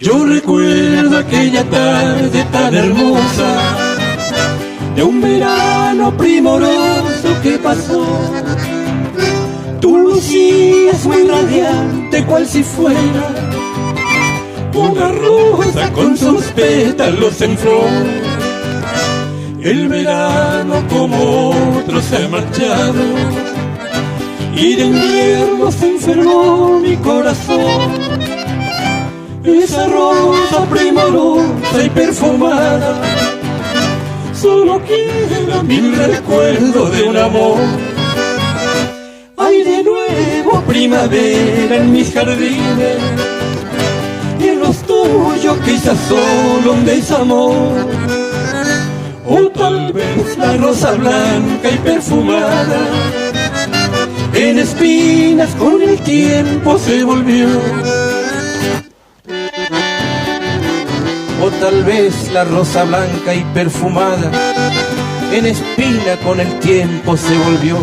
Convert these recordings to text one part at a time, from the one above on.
Yo recuerdo aquella tarde tan hermosa de un verano primoroso que pasó. Tú lucías muy radiante, cual si fuera una rosa con sus pétalos en flor. El verano como otro se ha marchado y de invierno se enfermó mi corazón. Esa rosa primorosa y perfumada solo queda mi recuerdo de un amor. Hay de nuevo primavera en mis jardines y en los tuyos quizás solo un desamor. O tal vez la rosa blanca y perfumada en espinas con el tiempo se volvió. O tal vez la rosa blanca y perfumada en espina con el tiempo se volvió.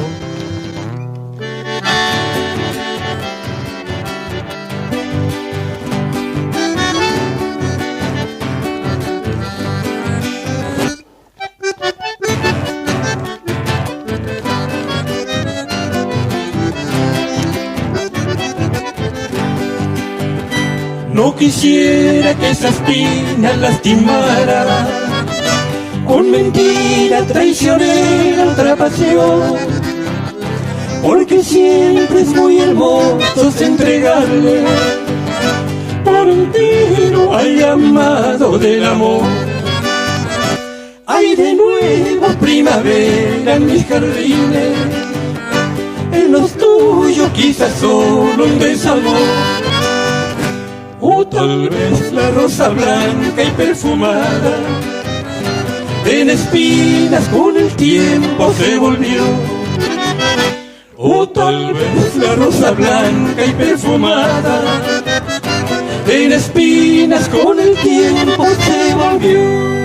No quisiera que esa espina lastimara con mentira traicionera otra pasión, porque siempre es muy hermoso entregarle por entero al llamado del amor. Hay de nuevo primavera en mis jardines, en los tuyos quizás solo un desamor. O tal vez la rosa blanca y perfumada en espinas con el tiempo se volvió. O tal vez la rosa blanca y perfumada en espinas con el tiempo se volvió.